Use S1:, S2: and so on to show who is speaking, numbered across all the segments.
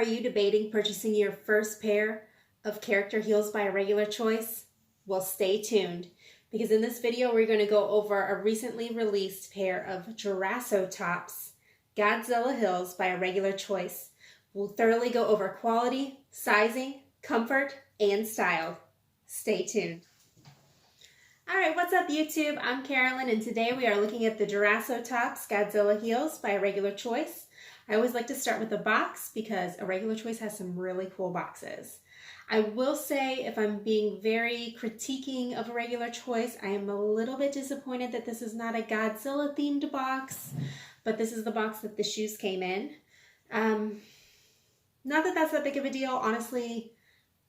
S1: Are you debating purchasing your first pair of character heels by Irregular Choice? Well, stay tuned, because in this video we're going to go over a recently released pair of Jurassotops Godzilla heels by Irregular Choice. We'll thoroughly go over quality, sizing, comfort, and style. Stay tuned. Alright, what's up YouTube? I'm Carolyn, and today we are looking at the Jurassotops Godzilla heels by Irregular Choice. I always like to start with the box because Irregular Choice has some really cool boxes. I will say, if I'm being very critiquing of Irregular Choice, I am a little bit disappointed that this is not a Godzilla themed box, but this is the box that the shoes came in. Not that that's that big of a deal. Honestly,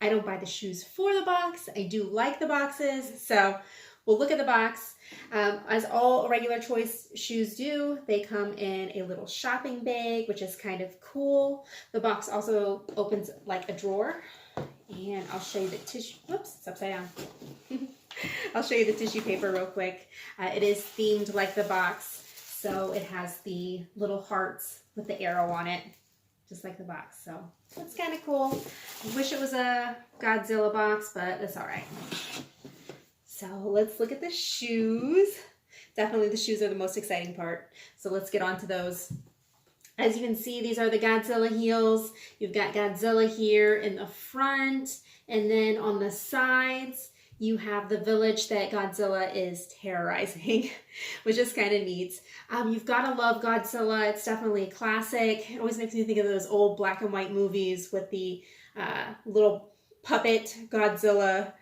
S1: I don't buy the shoes for the box. I do like the boxes, so we'll look at the box. As all Irregular Choice shoes do, they come in a little shopping bag, which is kind of cool. The box also opens like a drawer, and I'll show you the tissue. Whoops, it's upside down. I'll show you the tissue paper real quick. It is themed like the box, so it has the little hearts with the arrow on it, just like the box. So that's kind of cool. I wish it was a Godzilla box, but it's all right. So let's look at the shoes. Definitely the shoes are the most exciting part. So let's get on to those. As you can see, these are the Godzilla heels. You've got Godzilla here in the front, and then on the sides, you have the village that Godzilla is terrorizing, which is kind of neat. You've got to love Godzilla. It's definitely a classic. It always makes me think of those old black and white movies with the little puppet Godzilla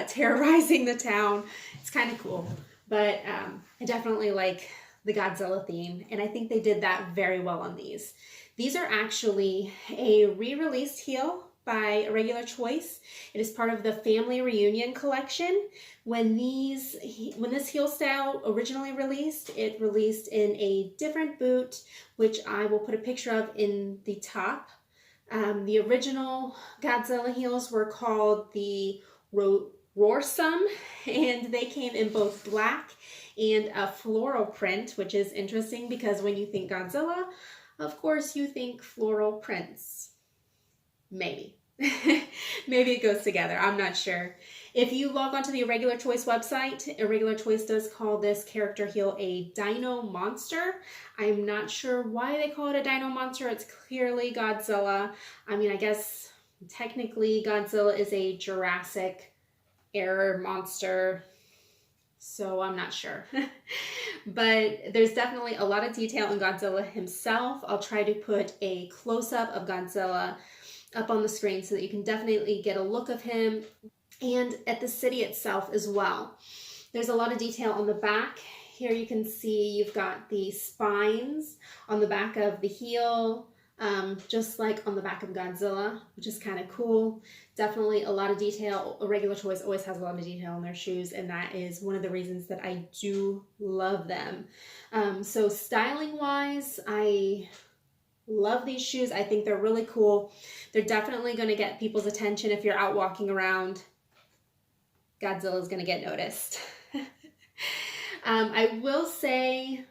S1: terrorizing the town. It's kind of cool, but I definitely like the Godzilla theme, and I think they did that very well on these. These are actually a re-released heel by Irregular Choice. It is part of the Family Reunion collection. When this heel style originally released, it released in a different boot, which I will put a picture of in the top. The original Godzilla heels were called the Roarsome, and they came in both black and a floral print, which is interesting because when you think Godzilla, of course you think floral prints. Maybe. Maybe it goes together. I'm not sure. If you log onto the Irregular Choice website, Irregular Choice does call this character heel a Dino Monster. I'm not sure why they call it a Dino Monster. It's clearly Godzilla. I mean, I guess technically Godzilla is a Jurassic era monster, so I'm not sure. But there's definitely a lot of detail in Godzilla himself. I'll try to put a close-up of Godzilla up on the screen so that you can definitely get a look of him, and at the city itself as well. There's a lot of detail on the back. Here you can see you've got the spines on the back of the heel, just like on the back of Godzilla, which is kind of cool. Definitely a lot of detail. Irregular Choice always has a lot of detail in their shoes, and that is one of the reasons that I do love them. So styling wise, I love these shoes. I think they're really cool. They're definitely going to get people's attention if you're out walking around. Godzilla's going to get noticed. I will say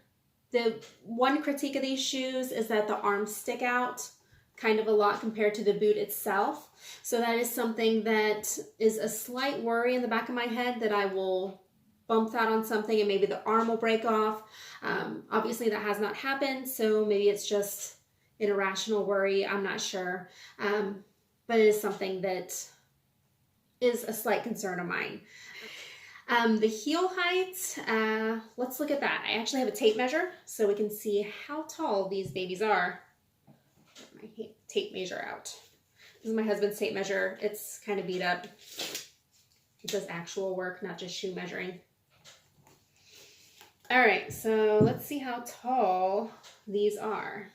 S1: the one critique of these shoes is that the arms stick out kind of a lot compared to the boot itself. So that is something that is a slight worry in the back of my head, that I will bump that on something and maybe the arm will break off. Obviously that has not happened, so maybe it's just an irrational worry. I'm not sure. But it is something that is a slight concern of mine. The heel height, let's look at that. I actually have a tape measure so we can see how tall these babies are. Get my tape measure out. This is my husband's tape measure. It's kind of beat up. It does actual work, not just shoe measuring. All right, so let's see how tall these are.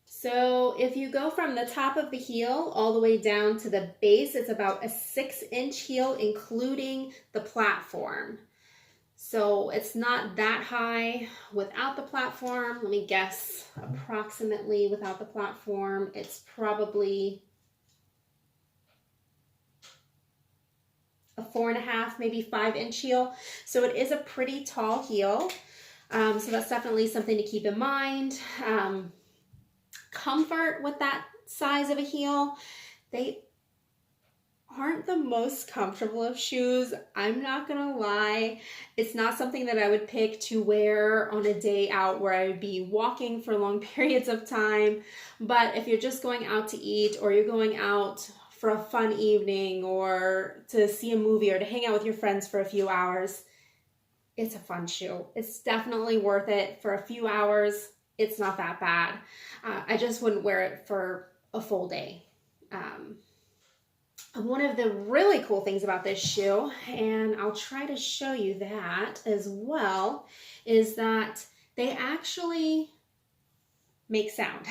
S1: So if you go from the top of the heel all the way down to the base, it's about a 6-inch heel, including the platform. So it's not that high without the platform. Let me guess, approximately without the platform, it's probably a 4.5, maybe 5-inch heel. So it is a pretty tall heel. So that's definitely something to keep in mind. Comfort with that size of a heel. They aren't the most comfortable of shoes. I'm not gonna lie. It's not something that I would pick to wear on a day out where I would be walking for long periods of time. But if you're just going out to eat, or you're going out for a fun evening, or to see a movie, or to hang out with your friends for a few hours, it's a fun shoe. It's definitely worth it for a few hours. It's not that bad. I just wouldn't wear it for a full day. One of the really cool things about this shoe, and I'll try to show you that as well, is that they actually make sound.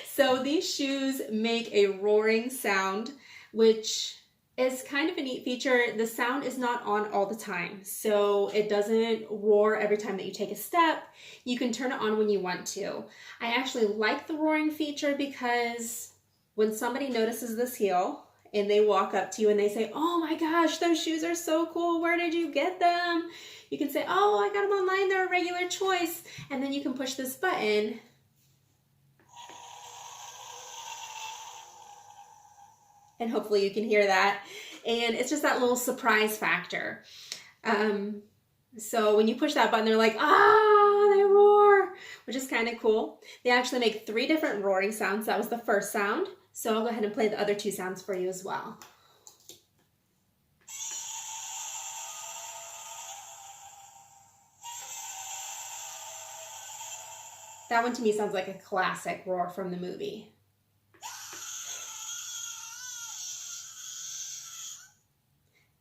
S1: So these shoes make a roaring sound, which is kind of a neat feature. The sound is not on all the time, so it doesn't roar every time that you take a step. You can turn it on when you want to. I actually like the roaring feature because when somebody notices this heel and they walk up to you and they say, "Oh my gosh, those shoes are so cool. Where did you get them?" You can say, "Oh, I got them online. They're Irregular Choice." And then you can push this button. And hopefully you can hear that. And it's just that little surprise factor. So when you push that button, they're like, "Ah, they roar," which is kind of cool. They actually make 3 different roaring sounds. That was the first sound. So I'll go ahead and play the other 2 sounds for you as well. That one to me sounds like a classic roar from the movie.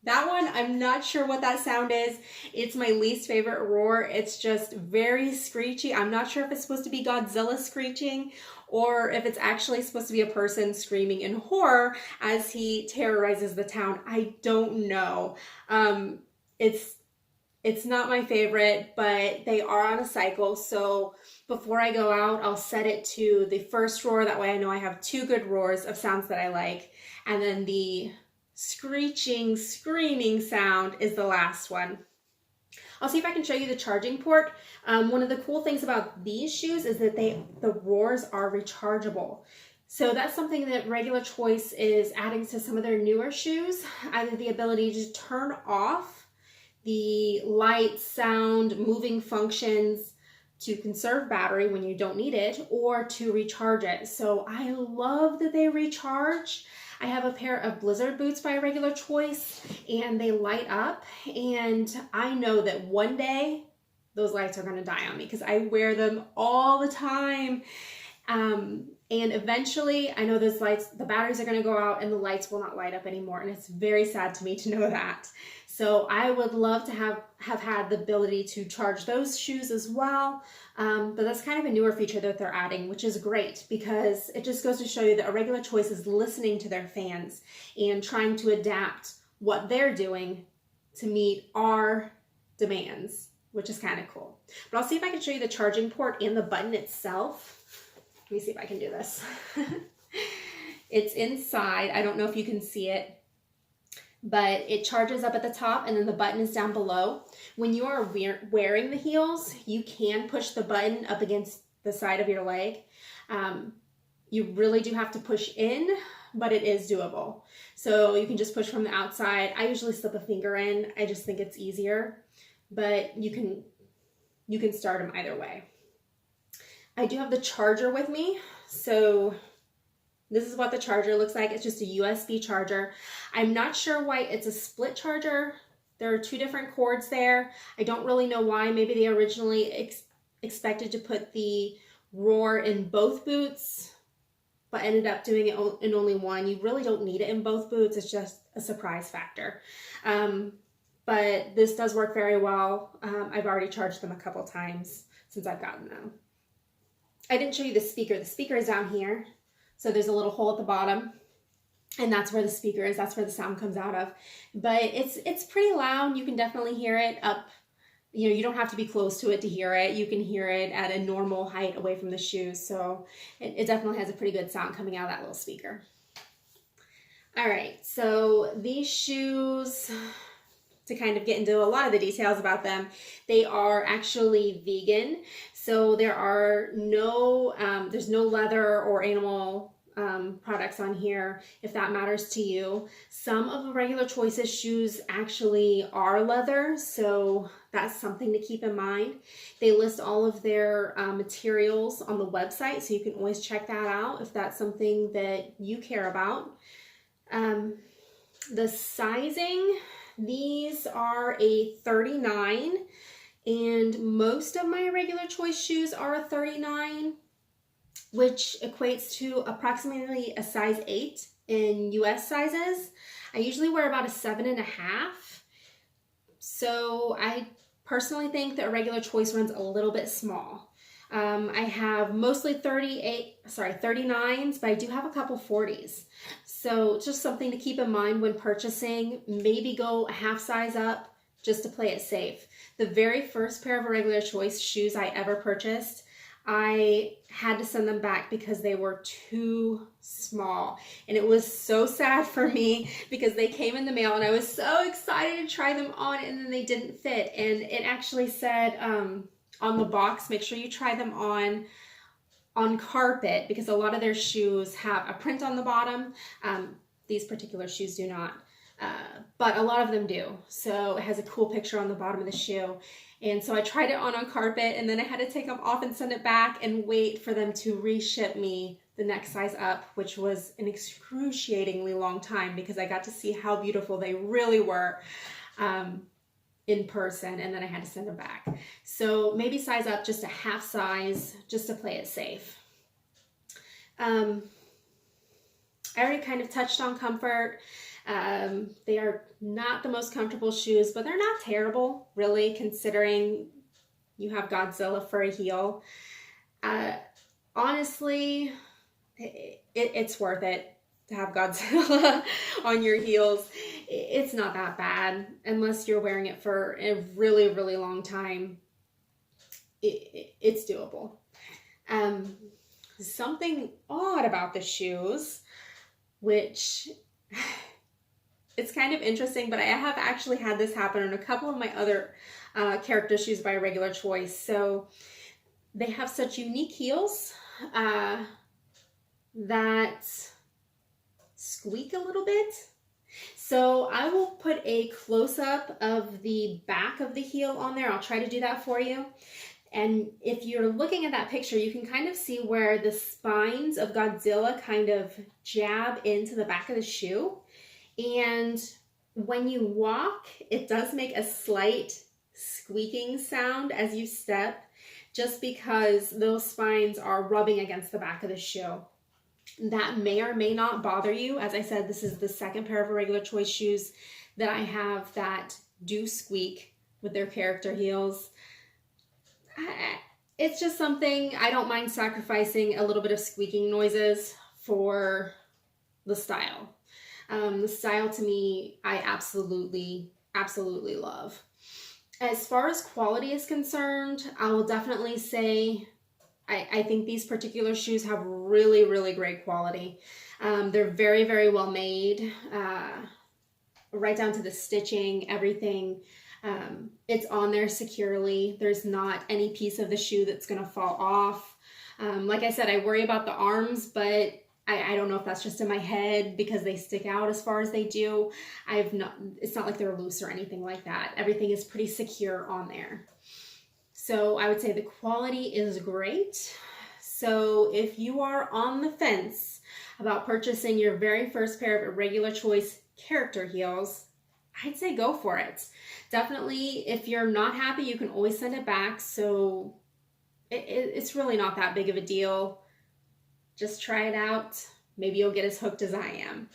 S1: That one, I'm not sure what that sound is. It's my least favorite roar. It's just very screechy. I'm not sure if it's supposed to be Godzilla screeching, or if it's actually supposed to be a person screaming in horror as he terrorizes the town. I don't know. It's not my favorite, but they are on a cycle. So before I go out, I'll set it to the first roar. That way I know I have 2 good roars of sounds that I like. And then the screeching, screaming sound is the last one. I'll see if I can show you the charging port. One of the cool things about these shoes is that the roars are rechargeable. So that's something that Irregular Choice is adding to some of their newer shoes, either the ability to turn off the light, sound, moving functions to conserve battery when you don't need it, or to recharge it. So I love that they recharge. I have a pair of Blizzard boots by Irregular Choice, and they light up, and I know that one day those lights are going to die on me because I wear them all the time. And eventually I know those lights, the batteries are going to go out and the lights will not light up anymore, and it's very sad to me to know that. So I would love to have had the ability to charge those shoes as well. But that's kind of a newer feature that they're adding, which is great because it just goes to show you that Irregular Choice is listening to their fans and trying to adapt what they're doing to meet our demands, which is kind of cool. But I'll see if I can show you the charging port and the button itself. Let me see if I can do this. It's inside. I don't know if you can see it, but it charges up at the top and then the button is down below. When you are wearing the heels, you can push the button up against the side of your leg. You really do have to push in, but it is doable. So you can just push from the outside. I usually slip a finger in. I just think it's easier, but you can start them either way. I do have the charger with me. So this is what the charger looks like. It's just a USB charger. I'm not sure why it's a split charger. There are 2 different cords there. I don't really know why. Maybe they originally expected to put the roar in both boots, but ended up doing it in only one. You really don't need it in both boots. It's just a surprise factor. But this does work very well. I've already charged them a couple times since I've gotten them. I didn't show you the speaker. The speaker is down here. So there's a little hole at the bottom, and that's where the speaker is. That's where the sound comes out of. But it's pretty loud. You can definitely hear it up. You know, you don't have to be close to it to hear it. You can hear it at a normal height away from the shoes. So it definitely has a pretty good sound coming out of that little speaker. All right, so these shoes, to kind of get into a lot of the details about them, they are actually vegan. So there are no, there's no leather or animal products on here if that matters to you. Some of Irregular Choice's shoes actually are leather, so that's something to keep in mind. They list all of their materials on the website, so you can always check that out if that's something that you care about. The sizing, these are a 39, and most of my Irregular Choice shoes are a 39, which equates to approximately a size 8 in US sizes. I usually wear about a 7.5. So I personally think that Irregular Choice runs a little bit small. I have mostly 39s, but I do have a couple 40s. So just something to keep in mind when purchasing. Maybe go a half size up just to play it safe. The very first pair of Irregular Choice shoes I ever purchased, I had to send them back because they were too small. And it was so sad for me because they came in the mail and I was so excited to try them on, and then they didn't fit. And it actually said on the box, make sure you try them on carpet, because a lot of their shoes have a print on the bottom. These particular shoes do not, but a lot of them do. So it has a cool picture on the bottom of the shoe. And so I tried it on carpet, and then I had to take them off and send it back and wait for them to reship me the next size up, which was an excruciatingly long time because I got to see how beautiful they really were in person, and then I had to send them back. So maybe size up just a half size just to play it safe. I already kind of touched on comfort. They are not the most comfortable shoes, but they're not terrible, really, considering you have Godzilla for a heel. Honestly, it's worth it to have Godzilla on your heels. It's not that bad unless you're wearing it for a really, really long time. It's doable. Something odd about the shoes, which it's kind of interesting, but I have actually had this happen on a couple of my other character shoes by Irregular Choice. So they have such unique heels that squeak a little bit. So I will put a close-up of the back of the heel on there. I'll try to do that for you. And if you're looking at that picture, you can kind of see where the spines of Godzilla kind of jab into the back of the shoe. And when you walk, it does make a slight squeaking sound as you step, just because those spines are rubbing against the back of the shoe. That may or may not bother you. As I said, this is the second pair of Irregular Choice shoes that I have that do squeak with their character heels. It's just something, I don't mind sacrificing a little bit of squeaking noises for the style. The style to me, I absolutely love. As far as quality is concerned, I will definitely say I think these particular shoes have really, really great quality. They're very, very well made, right down to the stitching, everything. It's on there securely. There's not any piece of the shoe that's going to fall off. Like I said, I worry about the arms, but I don't know if that's just in my head because they stick out as far as they do. It's not like they're loose or anything like that. Everything is pretty secure on there. So I would say the quality is great. So if you are on the fence about purchasing your very first pair of Irregular Choice character heels, I'd say go for it. Definitely, if you're not happy, you can always send it back. So it's really not that big of a deal. Just try it out. Maybe you'll get as hooked as I am.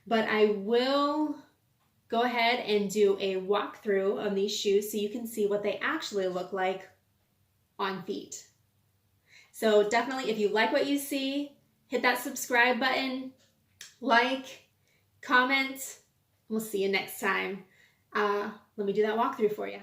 S1: But I will go ahead and do a walkthrough on these shoes so you can see what they actually look like on feet. So definitely, if you like what you see, hit that subscribe button, like, comment. We'll see you next time. Let me do that walkthrough for you.